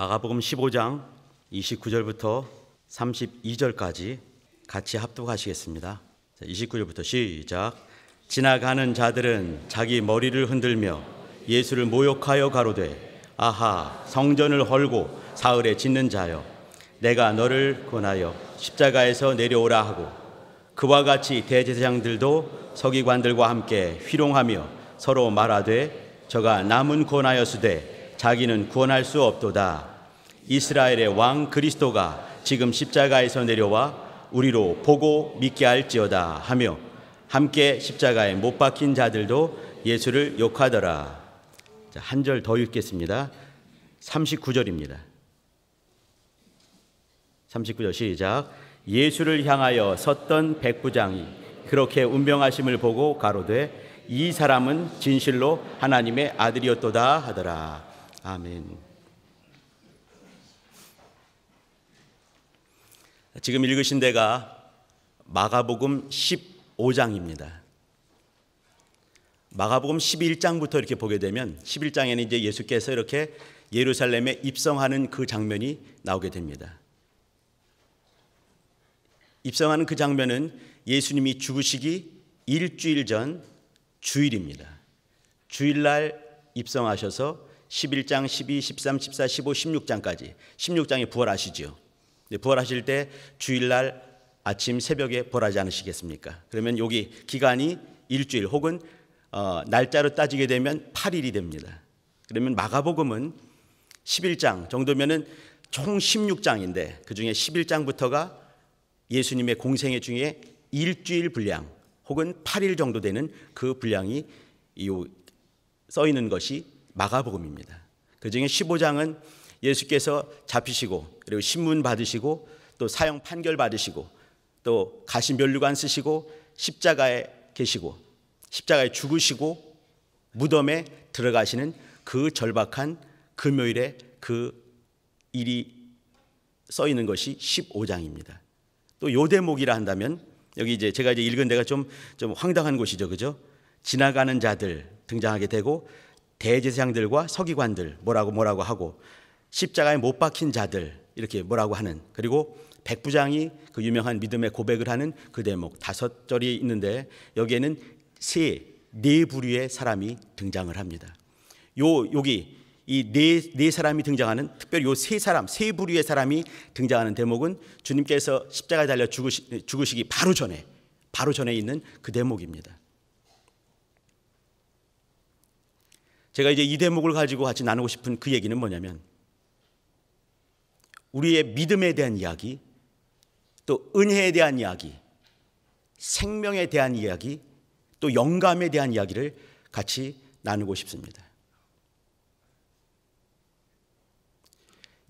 마가복음 15장 29절부터 32절까지 같이 합독하시겠습니다. 29절부터 시작. 지나가는 자들은 자기 머리를 흔들며 예수를 모욕하여 가로되, 아하, 성전을 헐고 사흘에 짓는 자여, 내가 너를 권하여 십자가에서 내려오라 하고, 그와 같이 대제사장들도 서기관들과 함께 희롱하며 서로 말하되, 저가 남은 권하였으되 자기는 구원할 수 없도다. 이스라엘의 왕 그리스도가 지금 십자가에서 내려와 우리로 보고 믿게 할지어다 하며 함께 십자가에 못 박힌 자들도 예수를 욕하더라. 한 절 더 읽겠습니다. 39절입니다. 39절 시작. 예수를 향하여 섰던 백부장이 그렇게 운병하심을 보고 가로되, 이 사람은 진실로 하나님의 아들이었도다 하더라. 아멘. 지금 읽으신 데가 마가복음 15장입니다. 마가복음 11장부터 이렇게 보게 되면 11장에는 이제 예수께서 이렇게 예루살렘에 입성하는 그 장면이 나오게 됩니다. 입성하는 그 장면은 예수님이 죽으시기 일주일 전 주일입니다. 주일날 입성하셔서 11장, 12, 13, 14, 15, 16장까지 16장에 부활하시죠. 부활하실 때 주일날 아침 새벽에 부활하지 않으시겠습니까? 그러면 여기 기간이 일주일 혹은 날짜로 따지게 되면 8일이 됩니다. 그러면 마가복음은 11장 정도면은 총 16장인데 그 중에 11장부터가 예수님의 공생애 중에 일주일 분량 혹은 8일 정도 되는 그 분량이 써 있는 것이 마가복음입니다. 그 중에 15장은 예수께서 잡히시고 그리고 신문 받으시고 또 사형 판결 받으시고 또 가시면류관 쓰시고 십자가에 계시고 십자가에 죽으시고 무덤에 들어가시는 그 절박한 금요일에 그 일이 써 있는 것이 15장입니다. 또 요 대목이라 한다면 여기 이제 제가 이제 읽은 데가 좀 황당한 곳이죠, 그죠? 지나가는 자들 등장하게 되고 대제사장들과 서기관들 뭐라고 하고 십자가에 못 박힌 자들 이렇게 뭐라고 하는, 그리고 백부장이 그 유명한 믿음의 고백을 하는 그 대목 5절이 있는데 여기에는 네 부류의 사람이 등장을 합니다. 여기 이 네 사람이 등장하는, 특별히 요 세 부류의 사람이 등장하는 대목은 주님께서 십자가에 달려 죽으시기 바로 전에 있는 그 대목입니다. 제가 이제 이 대목을 가지고 같이 나누고 싶은 그 얘기는 뭐냐면, 우리의 믿음에 대한 이야기, 또 은혜에 대한 이야기, 생명에 대한 이야기, 또 영감에 대한 이야기를 같이 나누고 싶습니다.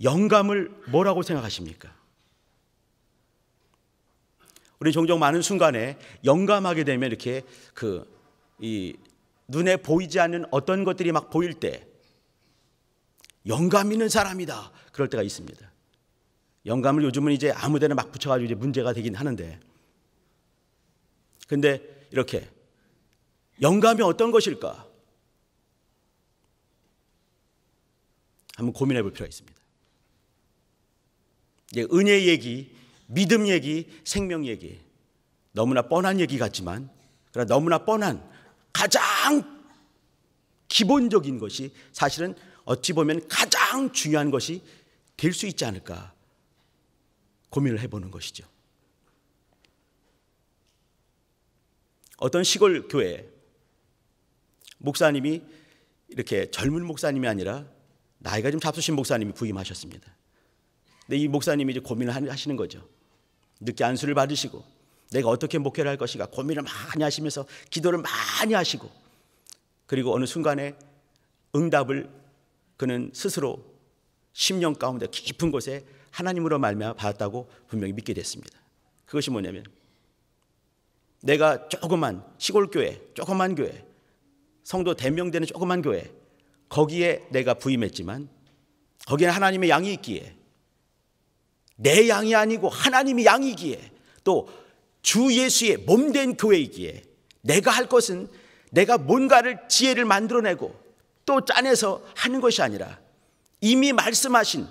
영감을 뭐라고 생각하십니까? 우리 종종 많은 순간에 영감하게 되면 이렇게 눈에 보이지 않는 어떤 것들이 막 보일 때 영감 있는 사람이다 그럴 때가 있습니다. 영감을 요즘은 이제 아무데나 막 붙여가지고 이제 문제가 되긴 하는데, 근데 이렇게 영감이 어떤 것일까 한번 고민해 볼 필요가 있습니다. 이제 은혜 얘기, 믿음 얘기, 생명 얘기, 너무나 뻔한 얘기 같지만, 그러나 너무나 뻔한 가장 기본적인 것이 사실은 어찌 보면 가장 중요한 것이 될 수 있지 않을까 고민을 해보는 것이죠. 어떤 시골 교회 목사님이, 이렇게 젊은 목사님이 아니라 나이가 좀 잡수신 목사님이 부임하셨습니다. 근데 이 목사님이 이제 고민을 하시는 거죠. 늦게 안수를 받으시고 내가 어떻게 목회를 할 것인가 고민을 많이 하시면서 기도를 많이 하시고, 그리고 어느 순간에 응답을 그는 스스로 심령 가운데 깊은 곳에 하나님으로 말미암아 받았다고 분명히 믿게 됐습니다. 그것이 뭐냐면, 내가 조그만 시골교회, 조그만 교회, 성도 대명되는 조그만 교회, 거기에 내가 부임했지만 거기에 하나님의 양이 있기에, 내 양이 아니고 하나님의 양이기에, 또 주 예수의 몸된 교회이기에 내가 할 것은 내가 뭔가를 지혜를 만들어내고 또 짜내서 하는 것이 아니라 이미 말씀하신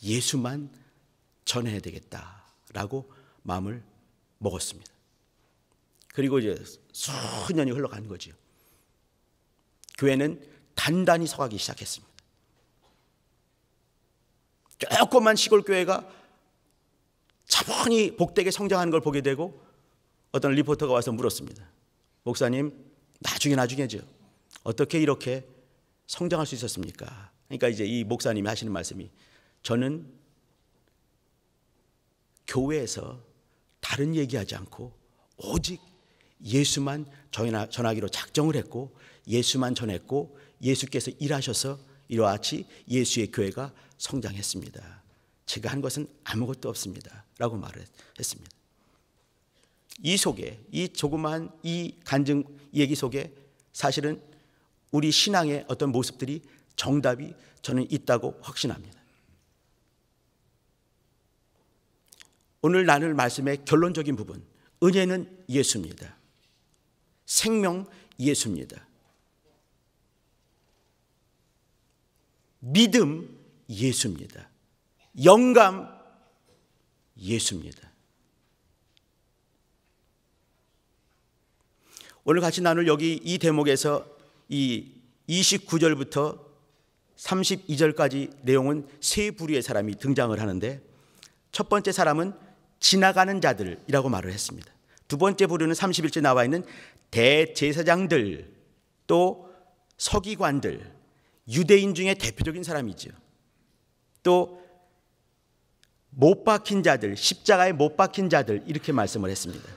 예수만 전해야 되겠다라고 마음을 먹었습니다. 그리고 이제 수년이 흘러간 거죠. 교회는 단단히 서가기 시작했습니다. 조그만 시골 교회가 차분히 복되게 성장하는 걸 보게 되고 어떤 리포터가 와서 물었습니다. 목사님, 나중에죠. 어떻게 이렇게 성장할 수 있었습니까? 그러니까 이제 이 목사님이 하시는 말씀이, 저는 교회에서 다른 얘기하지 않고 오직 예수만 전하기로 작정을 했고 예수만 전했고 예수께서 일하셔서 이와 같이 예수의 교회가 성장했습니다. 제가 한 것은 아무것도 없습니다 라고 말을 했습니다. 이 속에, 이 조그마한 이 간증 얘기 속에 사실은 우리 신앙의 어떤 모습들이, 정답이 저는 있다고 확신합니다. 오늘 나눌 말씀의 결론적인 부분, 은혜는 예수입니다. 생명 예수입니다. 믿음 예수입니다. 영감 예수입니다. 오늘 같이 나눌 여기 이 대목에서 이 29절부터 32절까지 내용은 세 부류의 사람이 등장을 하는데, 첫 번째 사람은 지나가는 자들이라고 말을 했습니다. 두 번째 부류는 31절 나와 있는 대제사장들, 또 서기관들, 유대인 중에 대표적인 사람이죠. 또 못 박힌 자들, 십자가에 못 박힌 자들, 이렇게 말씀을 했습니다.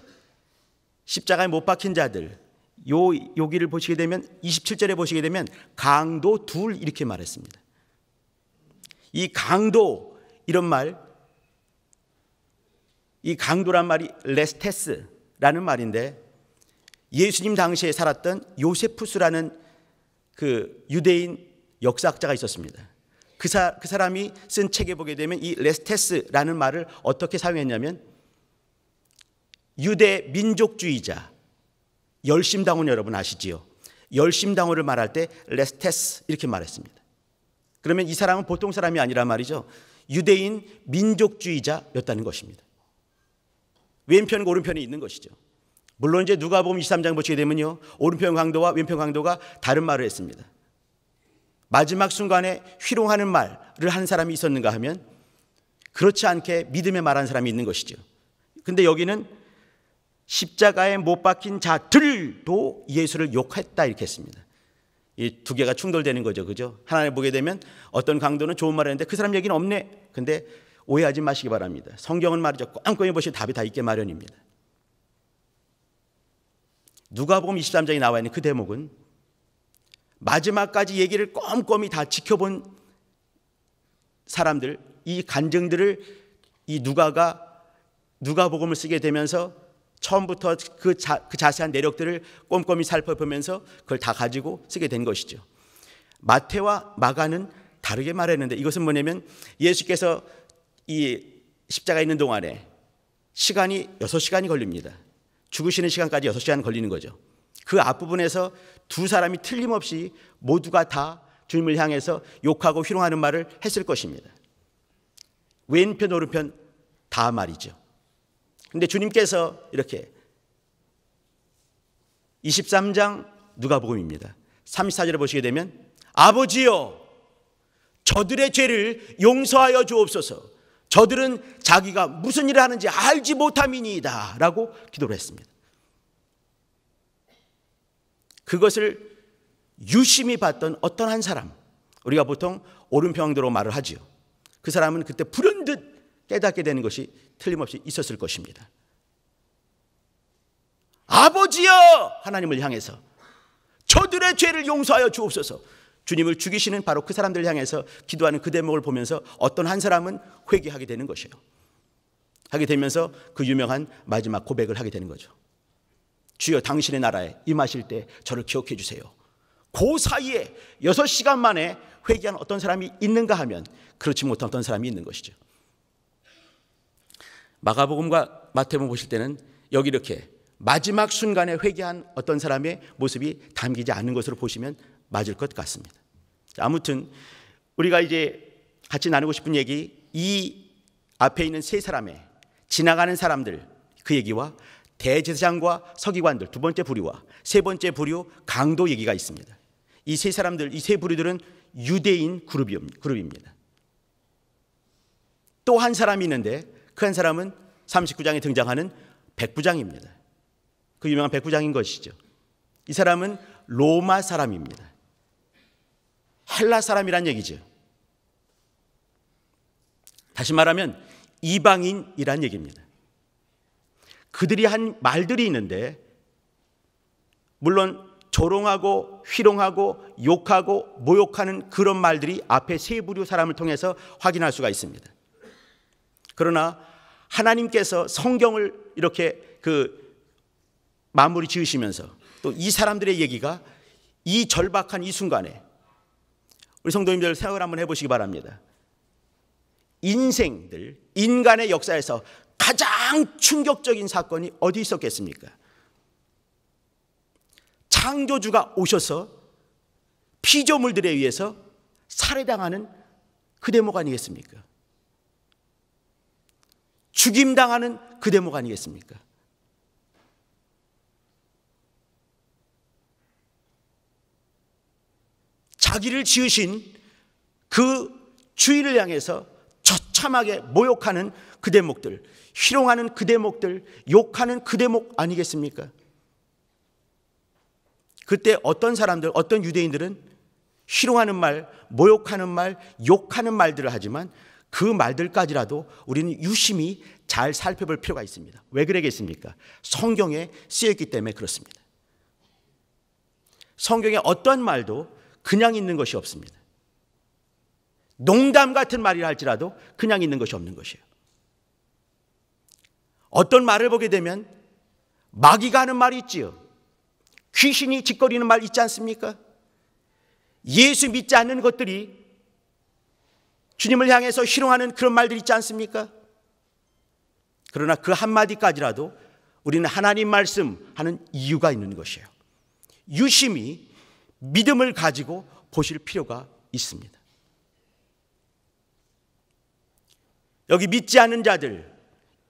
십자가에 못 박힌 자들, 여기를 보시게 되면 27절에 보시게 되면 강도 둘, 이렇게 말했습니다. 이 강도, 이런 말, 이 강도란 말이 레스테스라는 말인데, 예수님 당시에 살았던 요세푸스라는 그 유대인 역사학자가 있었습니다. 그 사람이 쓴 책에 보게 되면 이 레스테스라는 말을 어떻게 사용했냐면, 유대 민족주의자, 열심당원 여러분 아시지요? 열심당원을 말할 때 레스테스 이렇게 말했습니다. 그러면 이 사람은 보통 사람이 아니란 말이죠. 유대인 민족주의자였다는 것입니다. 왼편과 오른편이 있는 것이죠. 물론 이제 누가복음 23장 보시게 되면요, 오른편 강도와 왼편 강도가 다른 말을 했습니다. 마지막 순간에 희롱하는 말을 한 사람이 있었는가 하면 그렇지 않게 믿음에 말한 사람이 있는 것이죠. 근데 여기는 십자가에 못 박힌 자들도 예수를 욕했다 이렇게 했습니다. 이 두 개가 충돌되는 거죠. 그죠? 하나를 보게 되면 어떤 강도는 좋은 말을 했는데 그 사람 얘기는 없네. 근데 오해하지 마시기 바랍니다. 성경은 말이죠, 꼼꼼히 보시면 답이 다 있게 마련입니다. 누가복음 23장에 나와 있는 그 대목은 마지막까지 얘기를 꼼꼼히 다 지켜본 사람들, 이 간증들을 이 누가복음을 쓰게 되면서 처음부터 그 자세한 내력들을 꼼꼼히 살펴보면서 그걸 다 가지고 쓰게 된 것이죠. 마태와 마가는 다르게 말했는데, 이것은 뭐냐면 예수께서 이 십자가에 있는 동안에 시간이 6시간이 걸립니다. 죽으시는 시간까지 6시간 걸리는 거죠. 그 앞부분에서 두 사람이 틀림없이 모두가 다 주님을 향해서 욕하고 희롱하는 말을 했을 것입니다. 왼편 오른편 다 말이죠. 근데 주님께서 이렇게 23장 누가복음입니다. 34절에 보시게 되면 아버지여, 저들의 죄를 용서하여 주옵소서. 저들은 자기가 무슨 일을 하는지 알지 못함이니이다 라고 기도를 했습니다. 그것을 유심히 봤던 어떤 한 사람, 우리가 보통 오른편으로 말을 하지요. 그 사람은 그때 불현듯 깨닫게 되는 것이 틀림없이 있었을 것입니다. 아버지여, 하나님을 향해서 저들의 죄를 용서하여 주옵소서. 주님을 죽이시는 바로 그 사람들을 향해서 기도하는 그 대목을 보면서 어떤 한 사람은 회개하게 되는 것이에요. 하게 되면서 그 유명한 마지막 고백을 하게 되는 거죠. 주여, 당신의 나라에 임하실 때 저를 기억해 주세요. 그 사이에 6시간 만에 회개한 어떤 사람이 있는가 하면 그렇지 못한 어떤 사람이 있는 것이죠. 마가복음과 마태복음 보실 때는 여기 이렇게 마지막 순간에 회개한 어떤 사람의 모습이 담기지 않는 것으로 보시면 맞을 것 같습니다. 아무튼 우리가 이제 같이 나누고 싶은 얘기, 이 앞에 있는 세 사람의 지나가는 사람들 그 얘기와 대제사장과 서기관들 두 번째 부류와 세 번째 부류 강도 얘기가 있습니다. 이 세 사람들, 이 세 부류들은 유대인 그룹입니다. 또 한 사람이 있는데 그 한 사람은 39장에 등장하는 백부장입니다. 그 유명한 백부장인 것이죠. 이 사람은 로마 사람입니다. 헬라 사람이란 얘기죠. 다시 말하면 이방인이란 얘기입니다. 그들이 한 말들이 있는데 물론 조롱하고 희롱하고 욕하고 모욕하는 그런 말들이 앞에 세 부류 사람을 통해서 확인할 수가 있습니다. 그러나 하나님께서 성경을 이렇게 마무리 지으시면서 또 이 사람들의 얘기가 이 절박한 이 순간에 우리 성도님들 생각을 한번 해보시기 바랍니다. 인간의 역사에서 가장 충격적인 사건이 어디 있었겠습니까? 창조주가 오셔서 피조물들에 의해서 살해당하는 그 대목 아니겠습니까? 죽임당하는 그 대목 아니겠습니까? 자기를 지으신 그 주인을 향해서 처참하게 모욕하는 그 대목들, 희롱하는 그 대목들, 욕하는 그 대목 아니겠습니까? 그때 어떤 사람들, 어떤 유대인들은 희롱하는 말, 모욕하는 말, 욕하는 말들을 하지만 그 말들까지라도 우리는 유심히 잘 살펴볼 필요가 있습니다. 왜 그러겠습니까? 성경에 쓰여있기 때문에 그렇습니다. 성경에 어떤 말도 그냥 있는 것이 없습니다. 농담 같은 말이라 할지라도 그냥 있는 것이 없는 것이에요. 어떤 말을 보게 되면 마귀가 하는 말이 있지요. 귀신이 짓거리는 말 있지 않습니까? 예수 믿지 않는 것들이 주님을 향해서 희롱하는 그런 말들 있지 않습니까? 그러나 그 한마디까지라도 우리는 하나님 말씀하는 이유가 있는 것이에요. 유심히 믿음을 가지고 보실 필요가 있습니다. 여기 믿지 않는 자들,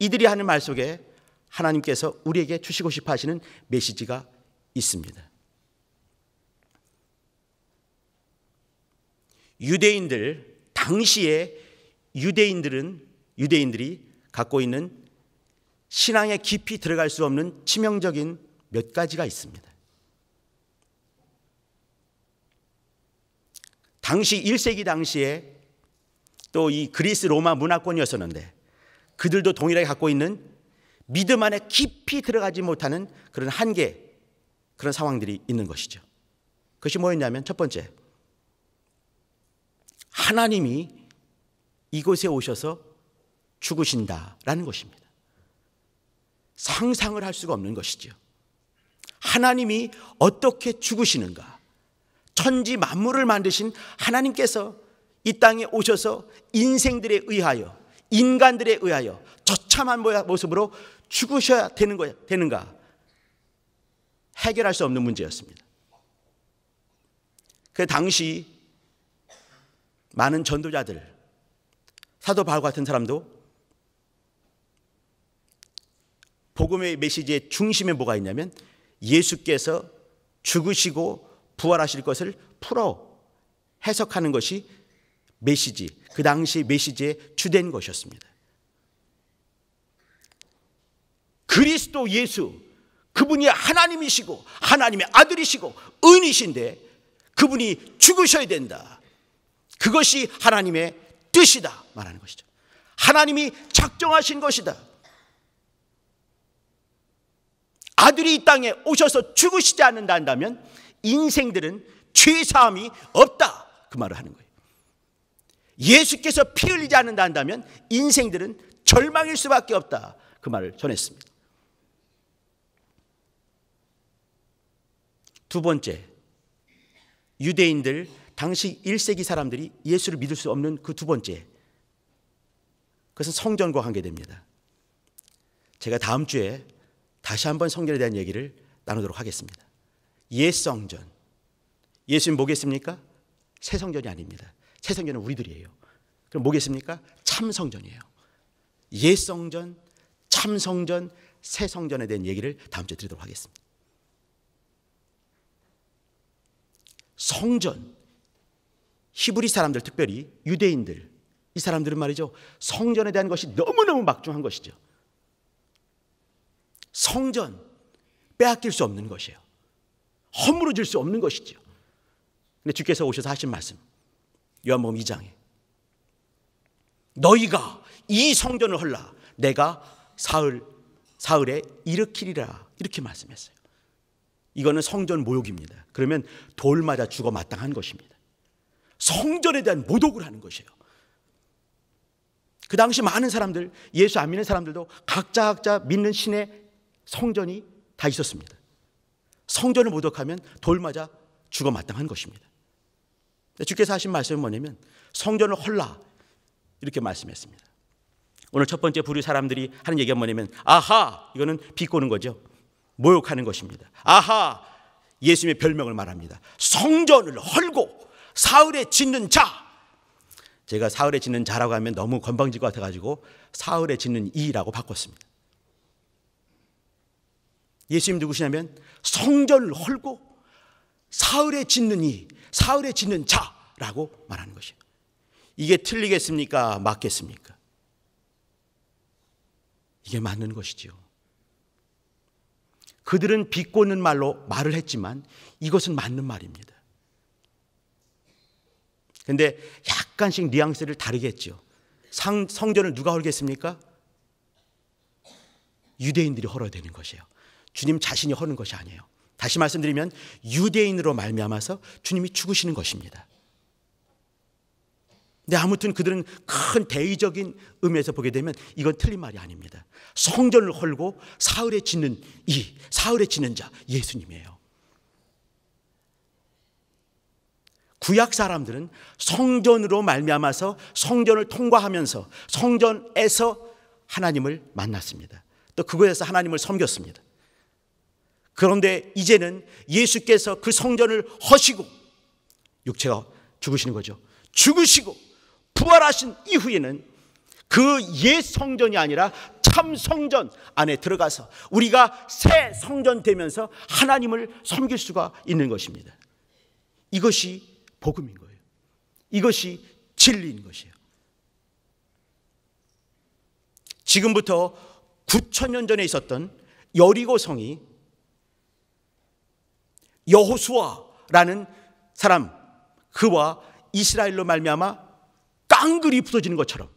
이들이 하는 말 속에 하나님께서 우리에게 주시고 싶어 하시는 메시지가 있습니다. 당시에 유대인들이 갖고 있는 신앙에 깊이 들어갈 수 없는 치명적인 몇 가지가 있습니다. 당시 1세기 당시에 또 이 그리스 로마 문화권이었었는데 그들도 동일하게 갖고 있는 믿음 안에 깊이 들어가지 못하는 그런 한계, 그런 상황들이 있는 것이죠. 그것이 뭐였냐면 첫 번째, 하나님이 이곳에 오셔서 죽으신다라는 것입니다. 상상을 할 수가 없는 것이죠. 하나님이 어떻게 죽으시는가? 천지 만물을 만드신 하나님께서 이 땅에 오셔서 인생들에 의하여, 인간들에 의하여 처참한 모습으로 죽으셔야 되는가? 해결할 수 없는 문제였습니다. 그 당시 많은 전도자들, 사도 바울 같은 사람도 복음의 메시지의 중심에 뭐가 있냐면 예수께서 죽으시고 부활하실 것을 풀어 해석하는 것이 메시지, 그 당시 메시지의 주된 것이었습니다. 그리스도 예수, 그분이 하나님이시고 하나님의 아들이시고 은이신데 그분이 죽으셔야 된다. 그것이 하나님의 뜻이다 말하는 것이죠. 하나님이 작정하신 것이다. 아들이 이 땅에 오셔서 죽으시지 않는다 한다면 인생들은 죄사함이 없다, 그 말을 하는 거예요. 예수께서 피 흘리지 않는다 한다면 인생들은 절망일 수밖에 없다, 그 말을 전했습니다. 두 번째, 유대인들 당시 1세기 사람들이 예수를 믿을 수 없는 그 두 번째, 그것은 성전과 관계됩니다. 제가 다음 주에 다시 한번 성전에 대한 얘기를 나누도록 하겠습니다. 옛 성전, 예수님 뭐겠습니까? 새 성전이 아닙니다. 새 성전은 우리들이에요. 그럼 뭐겠습니까? 참성전이에요. 옛성전, 참성전, 새성전에 대한 얘기를 다음 주에 드리도록 하겠습니다. 성전, 히브리 사람들, 특별히 유대인들, 이 사람들은 말이죠, 성전에 대한 것이 너무너무 막중한 것이죠. 성전, 빼앗길 수 없는 것이에요. 허물어질 수 없는 것이죠. 근데 주께서 오셔서 하신 말씀, 요한복음 2장에 너희가 이 성전을 헐라 내가 사흘에 일으키리라, 이렇게 말씀했어요. 이거는 성전 모욕입니다. 그러면 돌 맞아 죽어 마땅한 것입니다. 성전에 대한 모독을 하는 것이에요. 그 당시 많은 사람들, 예수 안 믿는 사람들도 각자 믿는 신의 성전이 다 있었습니다. 성전을 모독하면 돌 맞아 죽어 마땅한 것입니다. 주께서 하신 말씀은 뭐냐면 성전을 헐라, 이렇게 말씀했습니다. 오늘 첫 번째 부류 사람들이 하는 얘기가 뭐냐면, 아하, 이거는 비꼬는 거죠. 모욕하는 것입니다. 아하, 예수님의 별명을 말합니다. 성전을 헐고 사흘에 짓는 자. 제가 사흘에 짓는 자라고 하면 너무 건방질 것 같아가지고 사흘에 짓는 이라고 바꿨습니다. 예수님 누구시냐면 성전을 헐고 사흘에 짓는 이, 사흘에 짓는 자라고 말하는 것이에요. 이게 틀리겠습니까? 맞겠습니까? 이게 맞는 것이지요. 그들은 비꼬는 말로 말을 했지만 이것은 맞는 말입니다. 그런데 약간씩 뉘앙스를 다르게 했죠. 성전을 누가 헐겠습니까? 유대인들이 헐어야 되는 것이에요. 주님 자신이 허는 것이 아니에요. 다시 말씀드리면 유대인으로 말미암아서 주님이 죽으시는 것입니다. 근데 아무튼 그들은 큰 대의적인 의미에서 보게 되면 이건 틀린 말이 아닙니다. 성전을 헐고 사흘에 짓는 이, 사흘에 짓는 자, 예수님이에요. 구약 사람들은 성전으로 말미암아서 성전을 통과하면서 성전에서 하나님을 만났습니다. 또 그곳에서 하나님을 섬겼습니다. 그런데 이제는 예수께서 그 성전을 허시고 육체가 죽으시는 거죠. 죽으시고 부활하신 이후에는 그 옛 성전이 아니라 참 성전 안에 들어가서 우리가 새 성전 되면서 하나님을 섬길 수가 있는 것입니다. 이것이 복음인 거예요. 이것이 진리인 것이에요. 지금부터 9,000년 전에 있었던 여리고 성이 여호수아라는 사람, 그와 이스라엘로 말미암아 깡그리 부서지는 것처럼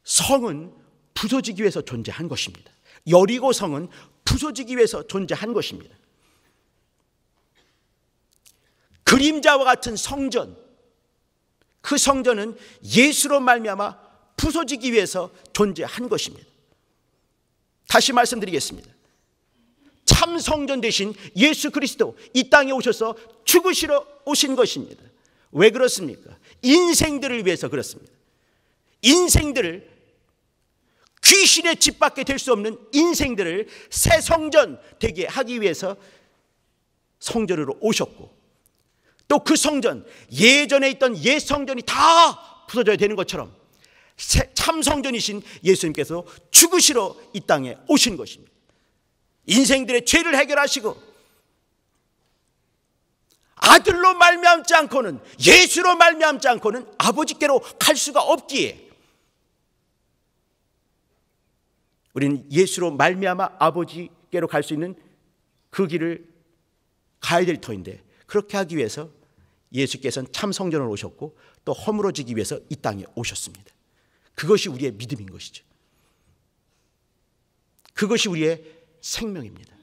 성은 부서지기 위해서 존재한 것입니다. 여리고 성은 부서지기 위해서 존재한 것입니다. 그림자와 같은 성전, 그 성전은 예수로 말미암아 부서지기 위해서 존재한 것입니다. 다시 말씀드리겠습니다. 참 성전 대신 예수 그리스도 이 땅에 오셔서 죽으시러 오신 것입니다. 왜 그렇습니까? 인생들을 위해서 그렇습니다. 인생들을, 귀신의 집 밖에 될 수 없는 인생들을 새 성전 되게 하기 위해서 성전으로 오셨고, 또 그 성전, 예전에 있던 옛 성전이 다 부서져야 되는 것처럼 참 성전이신 예수님께서 죽으시러 이 땅에 오신 것입니다. 인생들의 죄를 해결하시고 아들로 말미암지 않고는, 예수로 말미암지 않고는 아버지께로 갈 수가 없기에 우리는 예수로 말미암아 아버지께로 갈 수 있는 그 길을 가야 될 터인데, 그렇게 하기 위해서 예수께서는 참 성전으로 오셨고 또 허물어지기 위해서 이 땅에 오셨습니다. 그것이 우리의 믿음인 것이죠. 그것이 우리의 생명입니다.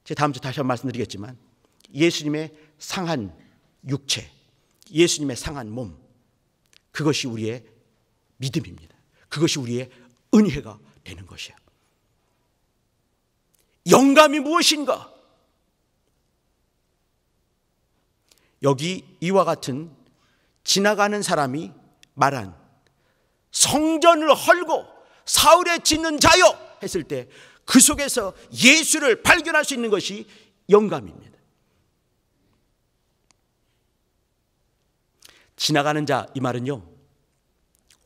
제가 다음 주 다시 한번 말씀드리겠지만 예수님의 상한 육체, 예수님의 상한 몸, 그것이 우리의 믿음입니다. 그것이 우리의 은혜가 되는 것이에요. 영감이 무엇인가? 여기 이와 같은 지나가는 사람이 말한 성전을 헐고 사흘에 짓는 자여 했을 때 그 속에서 예수를 발견할 수 있는 것이 영감입니다. 지나가는 자, 이 말은요,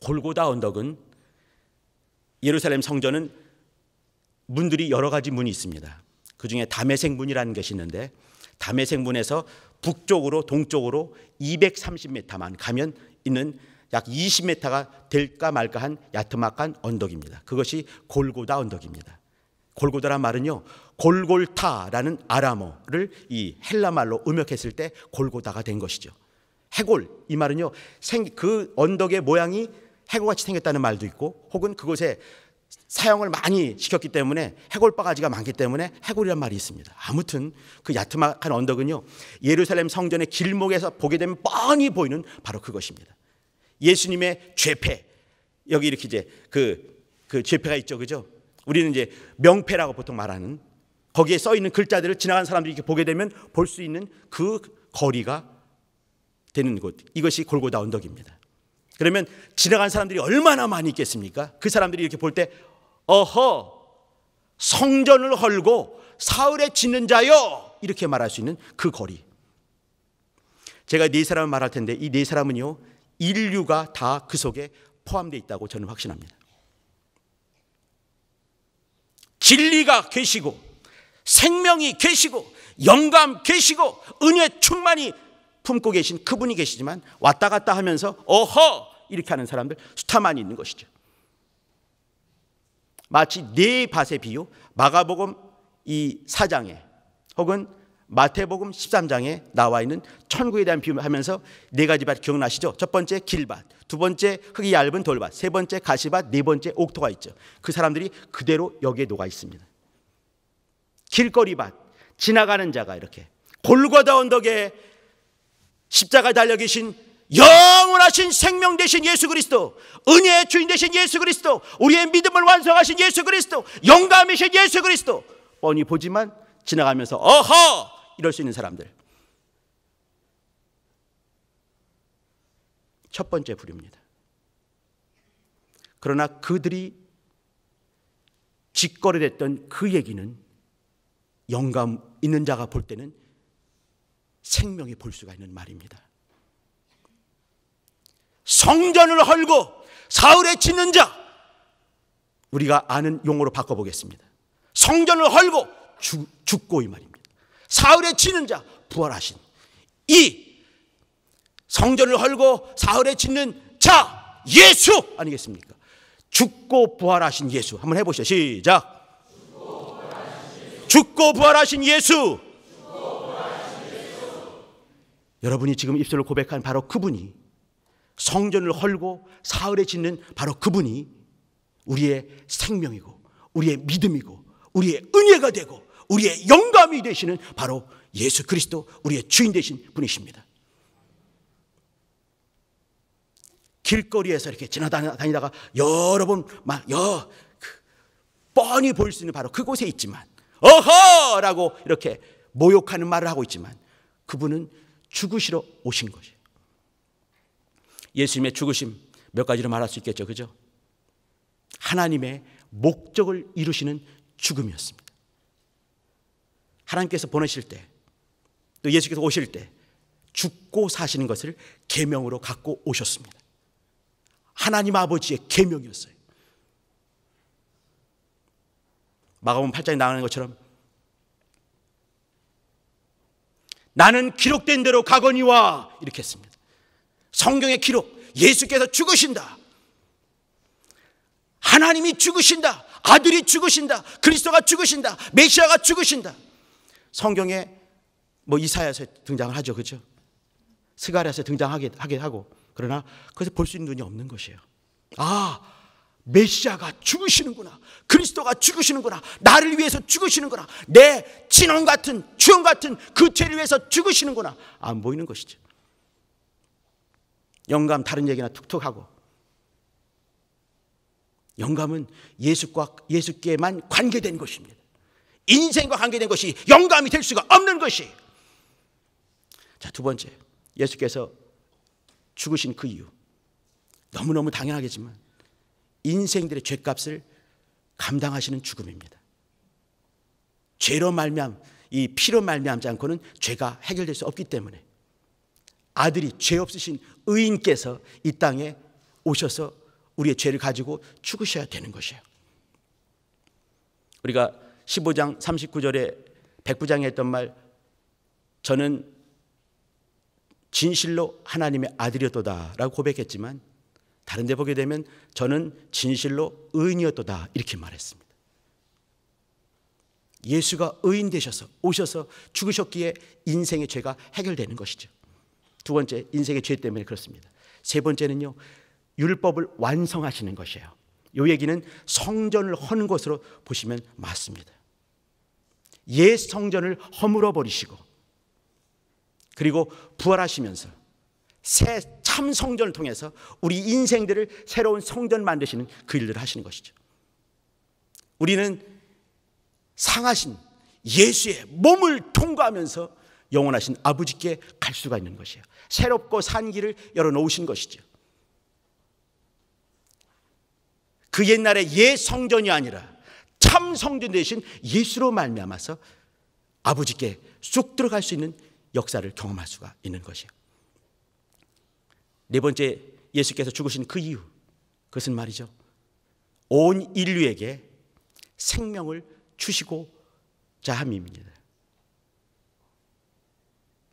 골고다 언덕은 예루살렘 성전은 문들이 여러 가지 문이 있습니다. 그 중에 다메섹 문이라는 것이 있는데, 다메섹 문에서 북쪽으로 동쪽으로 230m만 가면 있는 약 20m가 될까 말까 한 야트막한 언덕입니다. 그것이 골고다 언덕입니다. 골고다란 말은요, 골골타라는 아람어를 이 헬라 말로 음역했을 때 골고다가 된 것이죠. 해골, 이 말은요, 그 언덕의 모양이 해골같이 생겼다는 말도 있고, 혹은 그곳에 사용을 많이 시켰기 때문에 해골 바가지가 많기 때문에 해골이란 말이 있습니다. 아무튼 그 야트막한 언덕은요, 예루살렘 성전의 길목에서 보게 되면 뻔히 보이는 바로 그것입니다. 예수님의 죄패, 여기 이렇게 이제 그 죄패가 있죠, 그죠? 우리는 이제 명패라고 보통 말하는, 거기에 써 있는 글자들을 지나가는 사람들이 이렇게 보게 되면 볼 수 있는 그 거리가 되는 곳, 이것이 골고다 언덕입니다. 그러면 지나간 사람들이 얼마나 많이 있겠습니까? 그 사람들이 이렇게 볼 때, 어허, 성전을 헐고 사흘에 짓는 자요, 이렇게 말할 수 있는 그 거리. 제가 네 사람을 말할 텐데, 이 네 사람은요, 인류가 다 그 속에 포함되어 있다고 저는 확신합니다. 진리가 계시고 생명이 계시고 영감 계시고 은혜 충만히 품고 계신 그분이 계시지만, 왔다 갔다 하면서 어허 이렇게 하는 사람들 수타만이 있는 것이죠. 마치 네 밭의 비유, 마가복음 이 4장에 혹은 마태복음 13장에 나와 있는 천국에 대한 비유를 하면서 네 가지 밭 기억나시죠? 첫 번째 길밭, 두 번째 흙이 얇은 돌밭, 세 번째 가시밭, 네 번째 옥토가 있죠. 그 사람들이 그대로 여기에 녹아 있습니다. 길거리밭, 지나가는 자가 이렇게 골고다 언덕에 십자가 달려 계신 영원하신 생명 되신 예수 그리스도, 은혜의 주인 되신 예수 그리스도, 우리의 믿음을 완성하신 예수 그리스도, 영감이신 예수 그리스도 뻔히 보지만 지나가면서 어허 이럴 수 있는 사람들, 첫 번째 부류입니다. 그러나 그들이 짓거리했던 그 얘기는 영감 있는 자가 볼 때는 생명이 볼 수가 있는 말입니다. 성전을 헐고 사흘에 짓는 자, 우리가 아는 용어로 바꿔보겠습니다. 성전을 헐고 죽고, 이 말입니다. 사흘에 짓는 자, 부활하신 이 성전을 헐고 사흘에 짓는 자 예수 아니겠습니까? 죽고 부활하신 예수. 한번 해보시죠. 시작. 죽고 부활하신 예수. 여러분이 지금 입술로 고백한 바로 그분이, 성전을 헐고 사흘에 짓는 바로 그분이 우리의 생명이고 우리의 믿음이고 우리의 은혜가 되고 우리의 영감이 되시는 바로 예수 그리스도, 우리의 주인 되신 분이십니다. 길거리에서 이렇게 지나다니다가 여러 번 뻔히 보일 수 있는 바로 그곳에 있지만, 어허라고 이렇게 모욕하는 말을 하고 있지만, 그분은 죽으시러 오신 것이에요. 예수님의 죽으심 몇 가지로 말할 수 있겠죠, 그죠? 하나님의 목적을 이루시는 죽음이었습니다. 하나님께서 보내실 때, 또 예수께서 오실 때 죽고 사시는 것을 계명으로 갖고 오셨습니다. 하나님 아버지의 계명이었어요. 마가복음 8장에 나오는 것처럼 나는 기록된 대로 가거니와 이렇게 했습니다. 성경의 기록, 예수께서 죽으신다, 하나님이 죽으신다, 아들이 죽으신다, 그리스도가 죽으신다, 메시아가 죽으신다. 성경에 이사야서 등장을 하죠, 그렇죠? 스가랴서 등장하게 하고, 그러나 그것을 볼 수 있는 눈이 없는 것이에요. 아, 메시아가 죽으시는구나, 그리스도가 죽으시는구나, 나를 위해서 죽으시는구나, 내 진원 같은 주원 같은 그 죄를 위해서 죽으시는구나, 안 보이는 것이죠. 영감 다른 얘기나 툭툭 하고, 영감은 예수께만 관계된 것입니다. 인생과 관계된 것이 영감이 될 수가 없는 것이. 자, 두 번째, 예수께서 죽으신 그 이유, 너무너무 당연하겠지만 인생들의 죄값을 감당하시는 죽음입니다. 죄로 말미암, 이 피로 말미암지 않고는 죄가 해결될 수 없기 때문에 아들이 죄 없으신 의인께서 이 땅에 오셔서 우리의 죄를 가지고 죽으셔야 되는 것이에요. 우리가 15장 39절에 백부장이 했던 말, 저는 진실로 하나님의 아들이었도다 라고 고백했지만 다른 데 보게 되면 저는 진실로 의인이었도다 이렇게 말했습니다. 예수가 의인 되셔서 오셔서 죽으셨기에 인생의 죄가 해결되는 것이죠. 두 번째, 인생의 죄 때문에 그렇습니다. 세 번째는요, 율법을 완성하시는 것이에요. 이 얘기는 성전을 허는 것으로 보시면 맞습니다. 옛 성전을 허물어 버리시고 그리고 부활하시면서 새 참 성전을 통해서 우리 인생들을 새로운 성전 만드시는 그 일들을 하시는 것이죠. 우리는 상하신 예수의 몸을 통과하면서 영원하신 아버지께 갈 수가 있는 것이에요. 새롭고 산 길을 열어놓으신 것이죠. 그 옛날에 옛 성전이 아니라 참 성전 되신 예수로 말미암아서 아버지께 쑥 들어갈 수 있는 역사를 경험할 수가 있는 것이에요. 네 번째, 예수께서 죽으신 그 이유, 그것은 말이죠, 온 인류에게 생명을 주시고자 함입니다.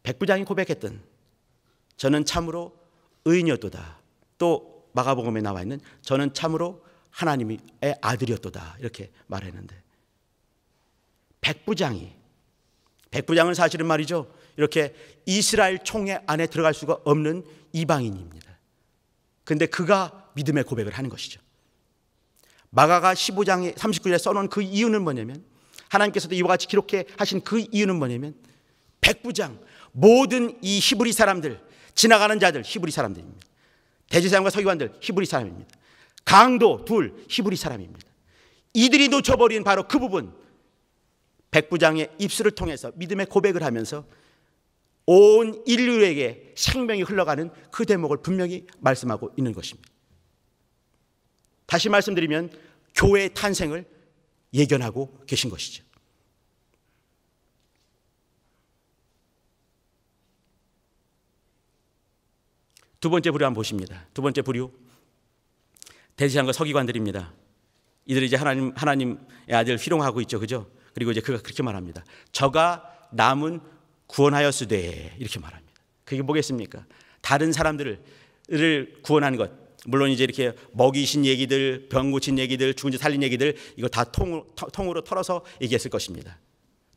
백부장이 고백했던 저는 참으로 의인이었도다, 또 마가복음에 나와 있는 저는 참으로 하나님의 아들이었도다 이렇게 말했는데, 백부장은 사실은 말이죠, 이렇게 이스라엘 총회 안에 들어갈 수가 없는 이방인입니다. 그런데 그가 믿음의 고백을 하는 것이죠. 마가가 15장에 39절에 써놓은 그 이유는 뭐냐면, 하나님께서도 이와 같이 기록해 하신 그 이유는 뭐냐면, 백부장, 모든 이 히브리 사람들, 지나가는 자들 히브리 사람들입니다. 대제사장과 서기관들 히브리 사람입니다. 강도 둘 히브리 사람입니다. 이들이 놓쳐버린 바로 그 부분, 백부장의 입술을 통해서 믿음의 고백을 하면서 온 인류에게 생명이 흘러가는 그 대목을 분명히 말씀하고 있는 것입니다. 다시 말씀드리면 교회의 탄생을 예견하고 계신 것이죠. 두 번째 부류 한번 보십니다. 두 번째 부류, 대제사장과 서기관들입니다. 이들이 이제 하나님의 아들을 희롱하고 있죠, 그죠? 그리고 이제 그가 그렇게 말합니다. 저가 남은 구원하였으되, 이렇게 말합니다. 그게 뭐겠습니까? 다른 사람들을 구원하는 것, 물론 이제 이렇게 먹이신 얘기들, 병 고친 얘기들, 죽은 자 살린 얘기들, 이거 다 통으로 털어서 얘기했을 것입니다.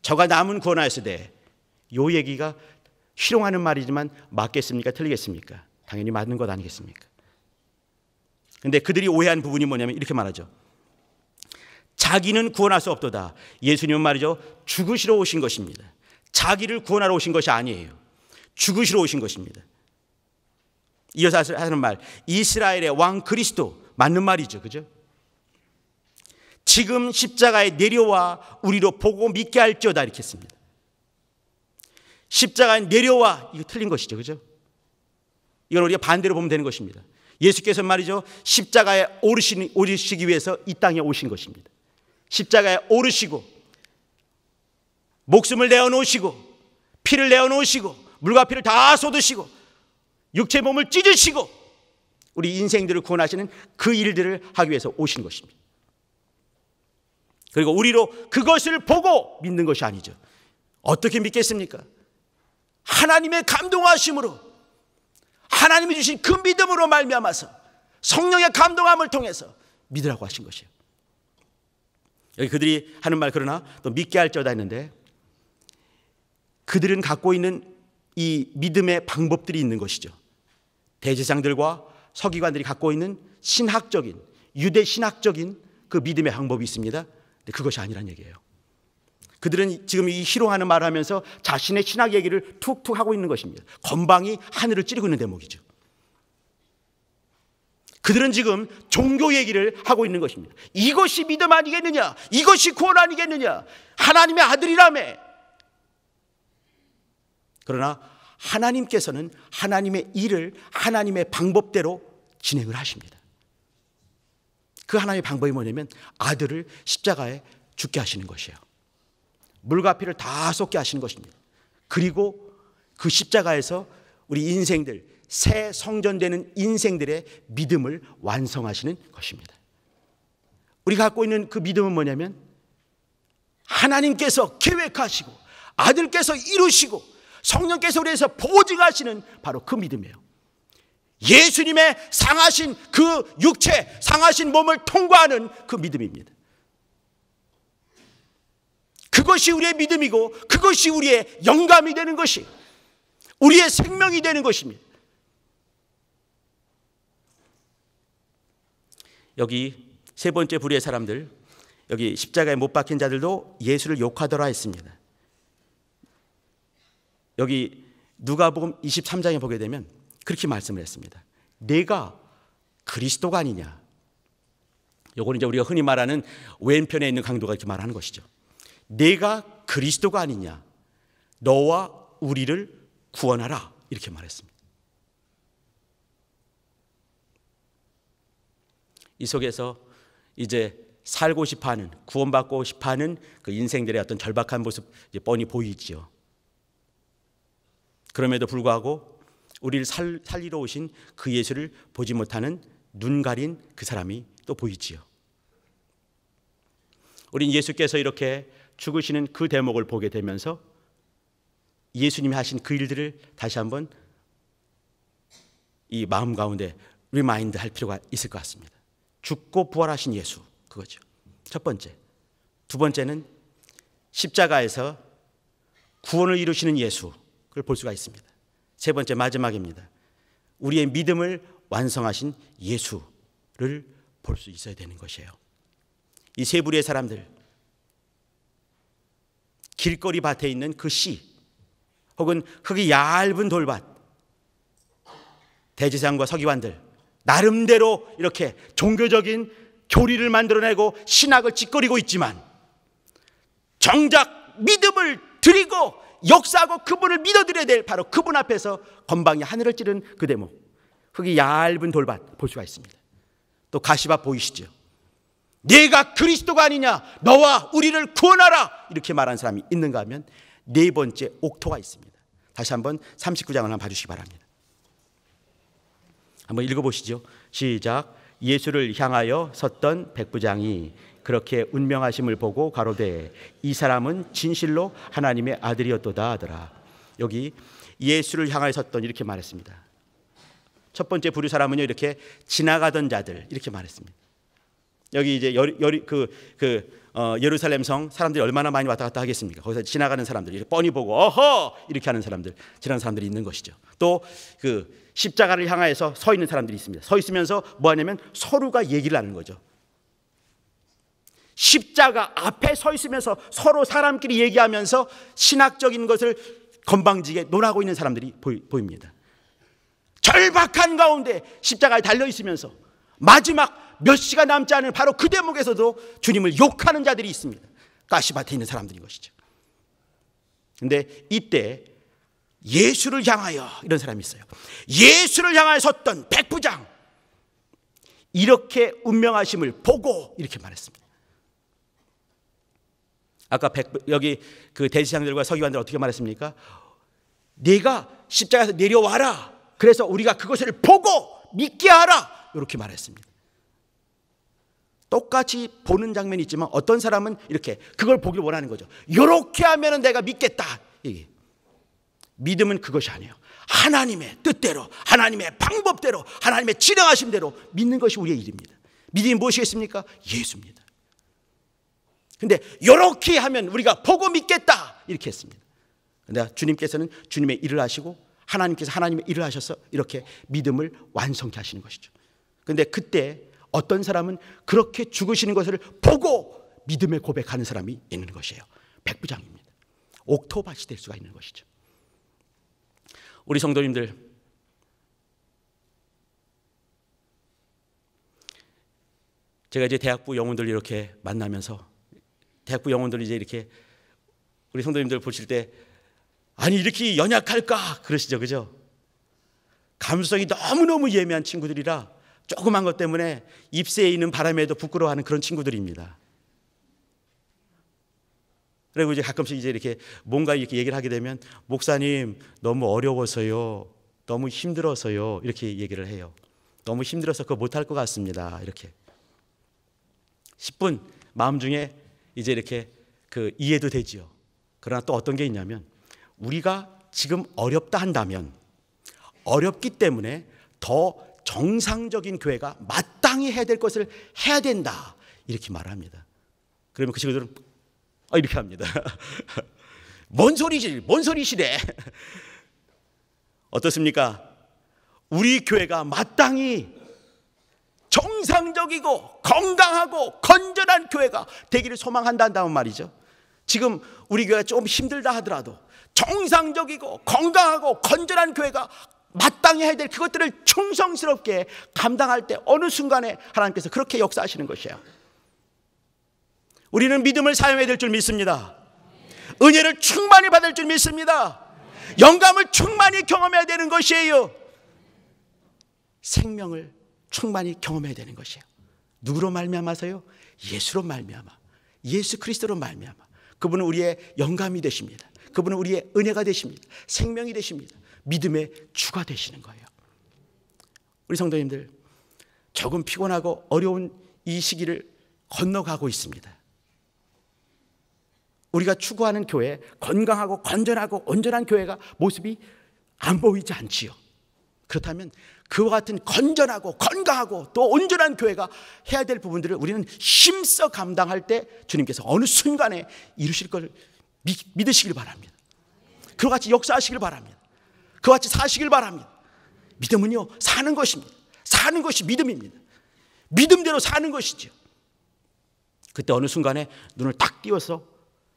저가 남은 구원하였으되, 요 얘기가 희롱하는 말이지만 맞겠습니까? 틀리겠습니까? 당연히 맞는 것 아니겠습니까? 그런데 그들이 오해한 부분이 뭐냐면 이렇게 말하죠. 자기는 구원할 수 없도다. 예수님은 말이죠, 죽으시러 오신 것입니다. 자기를 구원하러 오신 것이 아니에요. 죽으시러 오신 것입니다. 이어서 하는 말, 이스라엘의 왕 그리스도, 맞는 말이죠, 그죠? 지금 십자가에 내려와 우리로 보고 믿게 할지어다, 이렇게 했습니다. 십자가에 내려와, 이거 틀린 것이죠, 그죠? 이건 우리가 반대로 보면 되는 것입니다. 예수께서 말이죠, 십자가에 오르시기 위해서 이 땅에 오신 것입니다. 십자가에 오르시고 목숨을 내어놓으시고 피를 내어놓으시고 물과 피를 다 쏟으시고 육체 몸을 찢으시고 우리 인생들을 구원하시는 그 일들을 하기 위해서 오신 것입니다. 그리고 우리로 그것을 보고 믿는 것이 아니죠. 어떻게 믿겠습니까? 하나님의 감동하심으로, 하나님이 주신 그 믿음으로 말미암아서 성령의 감동함을 통해서 믿으라고 하신 것이에요. 여기 그들이 하는 말, 그러나 또 믿게 할지어다 했는데, 그들은 갖고 있는 이 믿음의 방법들이 있는 것이죠. 대제사장들과 서기관들이 갖고 있는 신학적인, 유대 신학적인 그 믿음의 방법이 있습니다. 근데 그것이 아니란 얘기예요. 그들은 지금 이 희롱하는 말을 하면서 자신의 신학 얘기를 툭툭 하고 있는 것입니다. 건방이 하늘을 찌르고 있는 대목이죠. 그들은 지금 종교 얘기를 하고 있는 것입니다. 이것이 믿음 아니겠느냐? 이것이 구원 아니겠느냐? 하나님의 아들이라며. 그러나 하나님께서는 하나님의 일을 하나님의 방법대로 진행을 하십니다. 그 하나님의 방법이 뭐냐면 아들을 십자가에 죽게 하시는 것이에요. 물과 피를 다 쏟게 하시는 것입니다. 그리고 그 십자가에서 우리 인생들, 새 성전되는 인생들의 믿음을 완성하시는 것입니다. 우리가 갖고 있는 그 믿음은 뭐냐면 하나님께서 계획하시고 아들께서 이루시고 성령께서 우리에서 보증하시는 바로 그 믿음이에요. 예수님의 상하신 그 육체, 상하신 몸을 통과하는 그 믿음입니다. 그것이 우리의 믿음이고 그것이 우리의 영감이 되는 것이, 우리의 생명이 되는 것입니다. 여기 세 번째 부류의 사람들, 여기 십자가에 못 박힌 자들도 예수를 욕하더라 했습니다. 여기 누가복음 23장에 보게 되면 그렇게 말씀을 했습니다. 내가 그리스도가 아니냐. 요거는 이제 우리가 흔히 말하는 왼편에 있는 강도가 이렇게 말하는 것이죠. 내가 그리스도가 아니냐. 너와 우리를 구원하라. 이렇게 말했습니다. 이 속에서 이제 살고 싶어하는, 구원받고 싶어하는 그 인생들의 어떤 절박한 모습 이제 뻔히 보이지요. 그럼에도 불구하고 우리를 살리러 오신 그 예수를 보지 못하는 눈 가린 그 사람이 또 보이지요. 우린 예수께서 이렇게 죽으시는 그 대목을 보게 되면서 예수님이 하신 그 일들을 다시 한번 이 마음 가운데 리마인드 할 필요가 있을 것 같습니다. 죽고 부활하신 예수, 그거죠. 첫 번째. 두 번째는 십자가에서 구원을 이루시는 예수, 그걸 볼 수가 있습니다. 세 번째, 마지막입니다. 우리의 믿음을 완성하신 예수를 볼 수 있어야 되는 것이에요. 이 세 부류의 사람들, 길거리 밭에 있는 그 씨, 혹은 흙이 얇은 돌밭, 대제사장과 서기관들, 나름대로 이렇게 종교적인 교리를 만들어내고 신학을 짓거리고 있지만 정작 믿음을 드리고 역사하고 그분을 믿어드려야 될 바로 그분 앞에서 건방이 하늘을 찌른 그 대목, 흙이 얇은 돌밭 볼 수가 있습니다. 또 가시밭 보이시죠? 내가 그리스도가 아니냐, 너와 우리를 구원하라, 이렇게 말한 사람이 있는가 하면 네 번째 옥토가 있습니다. 다시 한번 39장을 한번 봐주시기 바랍니다. 한번 읽어보시죠. 시작. 예수를 향하여 섰던 백부장이 그렇게 운명하심을 보고 가로되 이 사람은 진실로 하나님의 아들이었도다 하더라. 여기 예수를 향하여 섰던 이렇게 말했습니다. 첫 번째 부류 사람은요, 이렇게 지나가던 자들 이렇게 말했습니다. 여기 이제 예루살렘 성 사람들이 얼마나 많이 왔다 갔다 하겠습니까? 거기서 지나가는 사람들이 이렇게 뻔히 보고 어허 이렇게 하는 사람들, 지나가는 사람들이 있는 것이죠. 또 그 십자가를 향하여서 서 있는 사람들이 있습니다. 서 있으면서 뭐 하냐면 서로가 얘기를 하는 거죠. 십자가 앞에 서 있으면서 서로 사람끼리 얘기하면서 신학적인 것을 건방지게 논하고 있는 사람들이 보입니다. 절박한 가운데 십자가에 달려 있으면서 마지막 몇 시간 남지 않은 바로 그 대목에서도 주님을 욕하는 자들이 있습니다. 가시밭에 있는 사람들인 것이죠. 그런데 이때 예수를 향하여 이런 사람이 있어요. 예수를 향하여 섰던 백부장, 이렇게 운명하심을 보고 이렇게 말했습니다. 아까 여기 그 대제사장들과 서기관들 어떻게 말했습니까? 네가 십자가에서 내려와라, 그래서 우리가 그것을 보고 믿게 하라, 이렇게 말했습니다. 똑같이 보는 장면이 있지만 어떤 사람은 이렇게 그걸 보길 원하는 거죠. 이렇게 하면 내가 믿겠다. 이게 믿음은 그것이 아니에요. 하나님의 뜻대로, 하나님의 방법대로, 하나님의 진행하심대로 믿는 것이 우리의 일입니다. 믿음이 무엇이겠습니까? 예수입니다. 근데 이렇게 하면 우리가 보고 믿겠다, 이렇게 했습니다. 근데 주님께서는 주님의 일을 하시고 하나님께서 하나님의 일을 하셔서 이렇게 믿음을 완성케 하시는 것이죠. 근데 그때 어떤 사람은 그렇게 죽으시는 것을 보고 믿음의 고백하는 사람이 있는 것이에요. 백부장입니다. 옥토밭이 될 수가 있는 것이죠. 우리 성도님들, 제가 이제 대학부 영혼들 이렇게 만나면서 대학부 영혼들 이제 이렇게 우리 성도님들 보실 때 아니 이렇게 연약할까 그러시죠, 그죠? 감수성이 너무너무 예민한 친구들이라 조그만 것 때문에 입새에 있는 바람에도 부끄러워하는 그런 친구들입니다. 그리고 이제 가끔씩 이제 이렇게 뭔가 이렇게 얘기를 하게 되면 목사님 너무 어려워서요, 너무 힘들어서요. 이렇게 얘기를 해요. 너무 힘들어서 그거 못할 것 같습니다. 이렇게 10분 마음 중에 이제 이렇게 그 이해도 되지요. 그러나 또 어떤 게 있냐면 우리가 지금 어렵다 한다면 어렵기 때문에 더 정상적인 교회가 마땅히 해야 될 것을 해야 된다. 이렇게 말합니다. 그러면 그 친구들은 이렇게 합니다. 뭔 소리시래. 어떻습니까? 우리 교회가 마땅히 정상적이고 건강하고 건전한 교회가 되기를 소망한다는 말이죠. 지금 우리 교회가 좀 힘들다 하더라도 정상적이고 건강하고 건전한 교회가 마땅히 해야 될 그것들을 충성스럽게 감당할 때 어느 순간에 하나님께서 그렇게 역사하시는 것이에요. 우리는 믿음을 사용해야 될 줄 믿습니다. 은혜를 충만히 받을 줄 믿습니다. 영감을 충만히 경험해야 되는 것이에요. 생명을 충만히 경험해야 되는 것이에요. 누구로 말미암아서요? 예수로 말미암아, 예수 그리스도로 말미암아. 그분은 우리의 영감이 되십니다. 그분은 우리의 은혜가 되십니다. 생명이 되십니다. 믿음의 주가 되시는 거예요. 우리 성도님들, 조금 피곤하고 어려운 이 시기를 건너가고 있습니다. 우리가 추구하는 교회, 건강하고 건전하고 온전한 교회가 모습이 안 보이지 않지요. 그렇다면 그와 같은 건전하고 건강하고 또 온전한 교회가 해야 될 부분들을 우리는 힘써 감당할 때 주님께서 어느 순간에 이루실 걸 믿으시길 바랍니다. 그와 같이 역사하시길 바랍니다. 그와 같이 사시길 바랍니다. 믿음은요, 사는 것입니다. 사는 것이 믿음입니다. 믿음대로 사는 것이죠. 그때 어느 순간에 눈을 딱 띄워서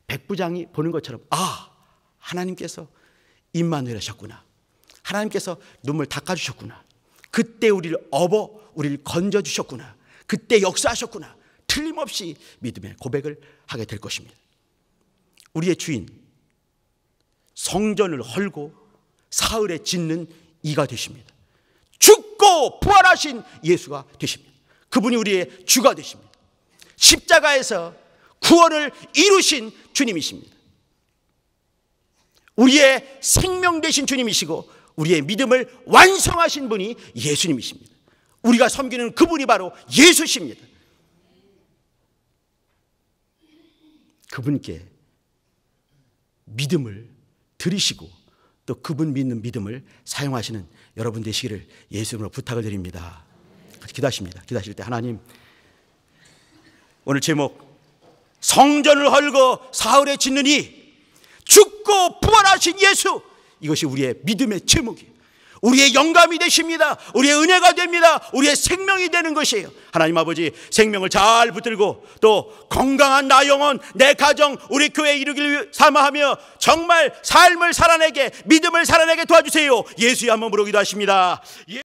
백부장이 보는 것처럼 하나님께서 임마누엘 하셨구나. 하나님께서 눈물 닦아주셨구나. 그때 우리를 우리를 건져주셨구나. 그때 역사하셨구나. 틀림없이 믿음의 고백을 하게 될 것입니다. 우리의 주인, 성전을 헐고 사흘에 짓는 이가 되십니다. 죽고 부활하신 예수가 되십니다. 그분이 우리의 주가 되십니다. 십자가에서 구원을 이루신 주님이십니다. 우리의 생명 되신 주님이시고 우리의 믿음을 완성하신 분이 예수님이십니다. 우리가 섬기는 그분이 바로 예수십니다. 그분께 믿음을 드리시고 또 그분 믿는 믿음을 사용하시는 여러분 되시기를 예수님으로 부탁을 드립니다. 기도하십니다. 기도하실 때 하나님, 오늘 제목 성전을 헐고 사흘에 짓는 이, 죽고 부활하신 예수, 이것이 우리의 믿음의 제목이에요. 우리의 영감이 되십니다. 우리의 은혜가 됩니다. 우리의 생명이 되는 것이에요. 하나님 아버지, 생명을 잘 붙들고 또 건강한 나 영혼, 내 가정, 우리 교회 이루기를 사모하며 정말 삶을 살아내게, 믿음을 살아내게 도와주세요. 예수의 한 몸으로 기도하십니다.